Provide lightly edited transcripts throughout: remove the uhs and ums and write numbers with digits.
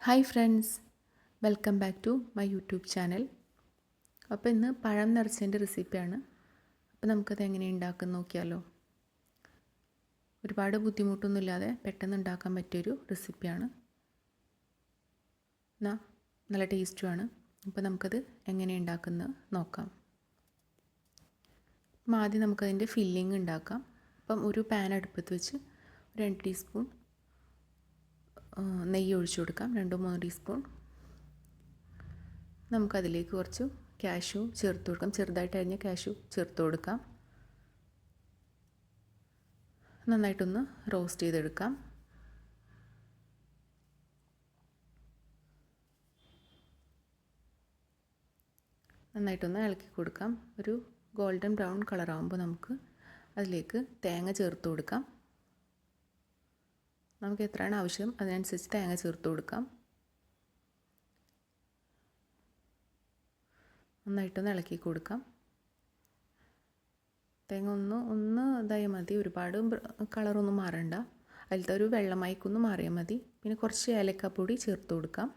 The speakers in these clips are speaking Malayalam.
Hi friends, welcome back to my YouTube channel. അപ്പോൾ ഇന്ന് പഴം നിറച്ചതിൻ്റെ റെസിപ്പിയാണ്. അപ്പോൾ നമുക്കത് എങ്ങനെ ഉണ്ടാക്കുന്ന നോക്കിയാലോ. ഒരുപാട് ബുദ്ധിമുട്ടൊന്നുമില്ലാതെ പെട്ടെന്ന് ഉണ്ടാക്കാൻ പറ്റിയൊരു റെസിപ്പിയാണ്. നല്ല ടേസ്റ്റുമാണ്. അപ്പോൾ നമുക്കത് എങ്ങനെ ഉണ്ടാക്കുന്നത് നോക്കാം. ആദ്യം നമുക്കതിൻ്റെ ഫില്ലിങ് ഉണ്ടാക്കാം. അപ്പം ഒരു പാൻ അടുപ്പത്ത് വെച്ച് 2 ടീസ്പൂൺ നെയ്യ് ഒഴിച്ചു കൊടുക്കാം. 2-3 ടീസ്പൂൺ. നമുക്കതിലേക്ക് കുറച്ച് കാഷ്യൂ ചേർത്ത് കൊടുക്കാം. ചെറുതായിട്ട് അരിഞ്ഞ കാഷ്യൂ ചേർത്ത് കൊടുക്കാം. നന്നായിട്ടൊന്ന് റോസ്റ്റ് ചെയ്തെടുക്കാം. നന്നായിട്ടൊന്ന് ഇളക്കി കൊടുക്കാം. ഒരു ഗോൾഡൻ ബ്രൗൺ കളറാകുമ്പോൾ നമുക്ക് അതിലേക്ക് തേങ്ങ ചേർത്ത് കൊടുക്കാം. നമുക്ക് എത്രയാണ് ആവശ്യം അതിനനുസരിച്ച് തേങ്ങ ചേർത്ത് കൊടുക്കാം. നന്നായിട്ടൊന്ന് ഇളക്കി കൊടുക്കാം. തേങ്ങ ഒന്ന് ഇതായാൽ മതി. ഒരുപാട് കളറൊന്നും മാറണ്ട. അതിലത്തെ ഒരു വെള്ളമയക്കൊന്ന് മാറിയാൽ മതി. പിന്നെ കുറച്ച് ഏലക്കാപ്പൊടി ചേർത്ത് കൊടുക്കാം.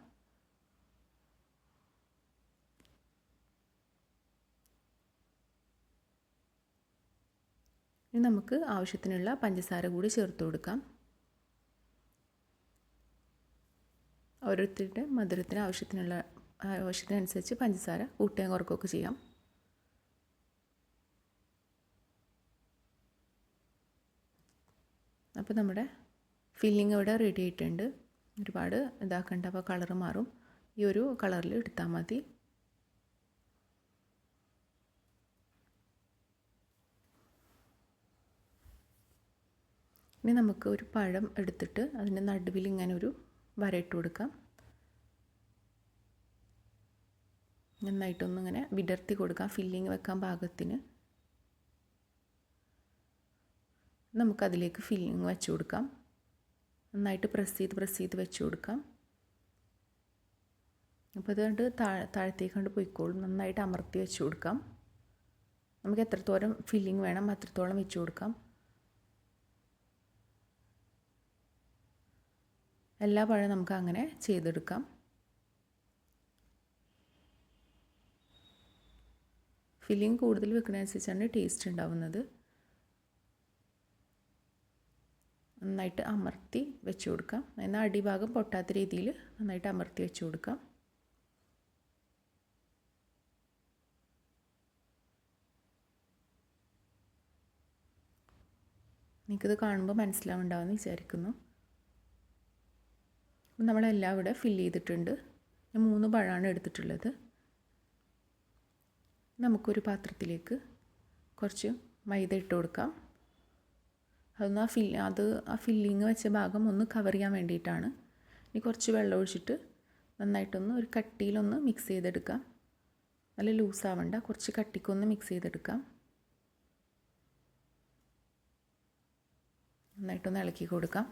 ഇനി നമുക്ക് ആവശ്യത്തിനുള്ള പഞ്ചസാര കൂടി ചേർത്ത് കൊടുക്കാം. ഓരോരുത്തരുടെ മധുരത്തിന് ആവശ്യത്തിനനുസരിച്ച് പഞ്ചസാര കൂട്ടുകയും കുറക്കുകയൊക്കെ ചെയ്യാം. അപ്പോൾ നമ്മുടെ ഫില്ലിങ് ഇവിടെ റെഡി ആയിട്ടുണ്ട്. ഒരുപാട് ഇതാക്കണ്ട, അപ്പോൾ കളർ മാറും. ഈ ഒരു കളറിൽ എടുത്താൽ മതി. ഇനി നമുക്ക് ഒരു പഴം എടുത്തിട്ട് അതിൻ്റെ നടുവിൽ ഇങ്ങനെ ഒരു വരയിട്ട് കൊടുക്കാം. നന്നായിട്ടൊന്നിങ്ങനെ വിടർത്തി കൊടുക്കാം ഫില്ലിങ് വെക്കാൻ പാകത്തിന്. നമുക്കതിലേക്ക് ഫില്ലിങ് വെച്ച് കൊടുക്കാം. നന്നായിട്ട് പ്രസ് ചെയ്ത് വെച്ച് കൊടുക്കാം. അപ്പോൾ അതുകൊണ്ട് താഴത്തേക്ക് കൊണ്ട് പോയിക്കോളും. നന്നായിട്ട് അമർത്തി വെച്ച് കൊടുക്കാം. നമുക്ക് എത്രത്തോളം ഫില്ലിങ് വേണം അത്രത്തോളം വെച്ച് കൊടുക്കാം. എല്ലാ പഴവും നമുക്ക് അങ്ങനെ ചെയ്തെടുക്കാം. ഫില്ലിങ് കൂടുതൽ വെക്കുന്നതനുസരിച്ചാണ് ടേസ്റ്റ് ഉണ്ടാവുന്നത്. നന്നായിട്ട് അമർത്തി വെച്ച് കൊടുക്കാം. എന്നാൽ അടിഭാഗം പൊട്ടാത്ത രീതിയിൽ നന്നായിട്ട് അമർത്തി വെച്ച് കൊടുക്കാം. എനിക്കിത് കാണുമ്പോൾ മനസ്സിലാവുണ്ടാവുമെന്ന് വിചാരിക്കുന്നു. നമ്മളെല്ലാം ഇവിടെ ഫില്ല് ചെയ്തിട്ടുണ്ട്. ഞാൻ 3 പഴമാണ് എടുത്തിട്ടുള്ളത്. നമുക്കൊരു പാത്രത്തിലേക്ക് കുറച്ച് മൈദ ഇട്ട് കൊടുക്കാം. ആ ഫില്ലിങ് വെച്ച ഭാഗം ഒന്ന് കവർ ചെയ്യാൻ വേണ്ടിയിട്ടാണ്. ഇനി കുറച്ച് വെള്ളം ഒഴിച്ചിട്ട് നന്നായിട്ടൊന്ന് ഒരു കട്ടിയിലൊന്ന് മിക്സ് ചെയ്തെടുക്കാം. നല്ല ലൂസാവണ്ട, കുറച്ച് കട്ടിക്കൊന്ന് മിക്സ് ചെയ്തെടുക്കാം. നന്നായിട്ടൊന്ന് ഇളക്കി കൊടുക്കാം.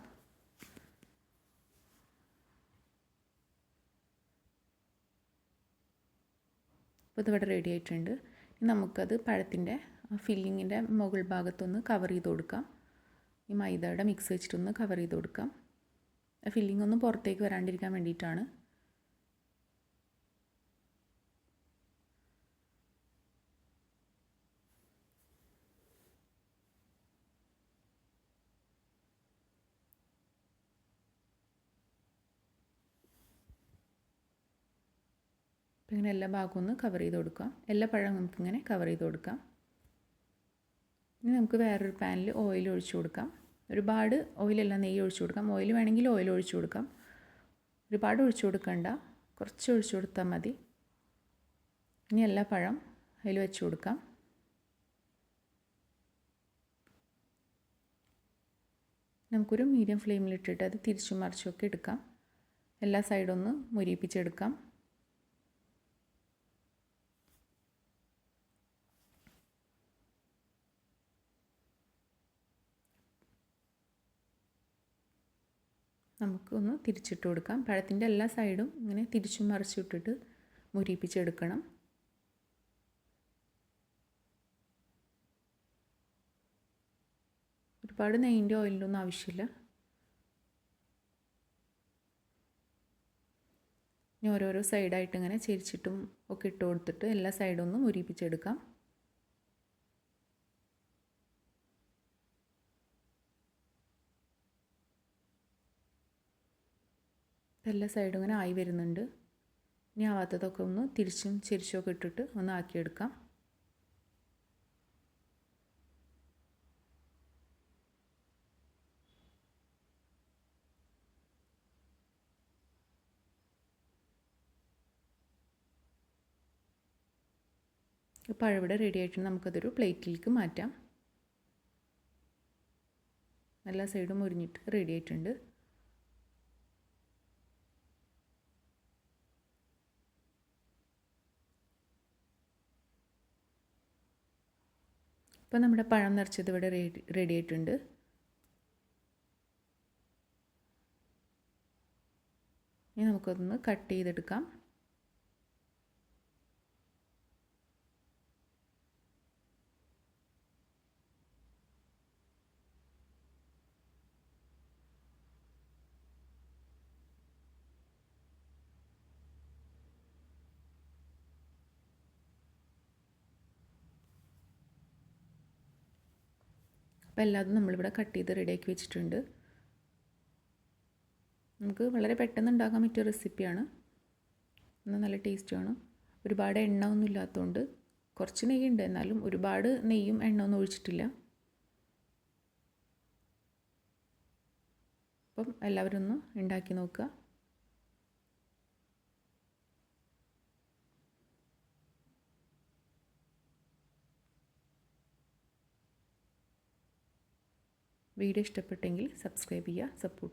അപ്പോൾ ഇതിവിടെ റെഡി ആയിട്ടുണ്ട്. ഇനി നമുക്കത് പഴത്തിൻ്റെ ഫില്ലിങ്ങിൻ്റെ മുകൾ ഭാഗത്തൊന്ന് കവർ ചെയ്ത് കൊടുക്കാം. ഈ മൈദയുടെ മിക്സ് വെച്ചിട്ടൊന്ന് കവർ ചെയ്ത് കൊടുക്കാം. ഫില്ലിംഗ് ഒന്നും പുറത്തേക്ക് വരാണ്ടിരിക്കാൻ വേണ്ടിയിട്ടാണ്. അപ്പോൾ ഇങ്ങനെ എല്ലാ ഭാഗവും ഒന്ന് കവർ ചെയ്ത് കൊടുക്കാം. എല്ലാ പഴവും നമുക്കിങ്ങനെ കവർ ചെയ്ത് കൊടുക്കാം. ഇനി നമുക്ക് വേറൊരു പാനിൽ ഓയിൽ ഒഴിച്ചു കൊടുക്കാം. ഒരുപാട് ഓയിലല്ല, നെയ്യ് ഒഴിച്ചു കൊടുക്കാം. ഓയിൽ വേണമെങ്കിൽ ഓയിൽ ഒഴിച്ചു കൊടുക്കാം. ഒരുപാട് ഒഴിച്ചു കൊടുക്കണ്ട, കുറച്ച് ഒഴിച്ചു കൊടുത്താൽ മതി. ഇനി എല്ലാ പഴം അതിൽ വെച്ച് കൊടുക്കാം. നമുക്കൊരു മീഡിയം ഫ്ലെയിമിലിട്ടിട്ട് അത് തിരിച്ചും മറിച്ചുമൊക്കെ എടുക്കാം. എല്ലാ സൈഡൊന്ന് മുരിപ്പിച്ചെടുക്കാം. നമുക്കൊന്ന് തിരിച്ചിട്ട് കൊടുക്കാം. പഴത്തിൻ്റെ എല്ലാ സൈഡും ഇങ്ങനെ തിരിച്ചും മറിച്ചിട്ടിട്ട് മുരിപ്പിച്ചെടുക്കണം. ഒരുപാട് നെയ്യിൻ്റെ ഓയിലിൻ്റെ ഒന്നും ആവശ്യമില്ല. ഇനി ഓരോരോ സൈഡായിട്ട് ഇങ്ങനെ ചെരിച്ചിട്ടും ഒക്കെ ഇട്ട് കൊടുത്തിട്ട് എല്ലാ സൈഡും ഒന്ന് മുരിപ്പിച്ചെടുക്കാം. എല്ലാ സൈഡും ഇങ്ങനെ ആയി വരുന്നുണ്ട്. ഇനി ആവാത്തതൊക്കെ ഒന്ന് തിരിച്ചും ചെരിച്ചുമൊക്കെ ഇട്ടിട്ട് ഒന്ന് ആക്കിയെടുക്കാം. പഴം ഇവിടെ റെഡി ആയിട്ടുണ്ട്. നമുക്കതൊരു പ്ലേറ്റിലേക്ക് മാറ്റാം. എല്ലാ സൈഡും മുരിഞ്ഞിട്ട് റെഡി ആയിട്ടുണ്ട്. ഇപ്പോൾ നമ്മുടെ പഴം നിറച്ചത് ഇവിടെ റെഡി ആയിട്ടുണ്ട്. ഇനി നമുക്കൊന്ന് കട്ട് ചെയ്തെടുക്കാം. അപ്പോൾ എല്ലാതും നമ്മളിവിടെ കട്ട് ചെയ്ത് റെഡിയാക്കി വെച്ചിട്ടുണ്ട്. നമുക്ക് വളരെ പെട്ടെന്ന് ഉണ്ടാക്കാൻ പറ്റിയ റെസിപ്പിയാണ്. എന്നാൽ നല്ല ടേസ്റ്റുമാണ്. ഒരുപാട് എണ്ണ ഒന്നും ഇല്ലാത്തതുകൊണ്ട് കുറച്ച് നെയ്യുണ്ട്, എന്നാലും ഒരുപാട് നെയ്യും എണ്ണ ഒന്നും ഒഴിച്ചിട്ടില്ല. അപ്പം എല്ലാവരും ഒന്ന് ഉണ്ടാക്കി നോക്കുക. വീഡിയോ ഇഷ്ടപ്പെട്ടെങ്കിൽ സബ്സ്ക്രൈബ് ചെയ്യുക, സപ്പോർട്ട്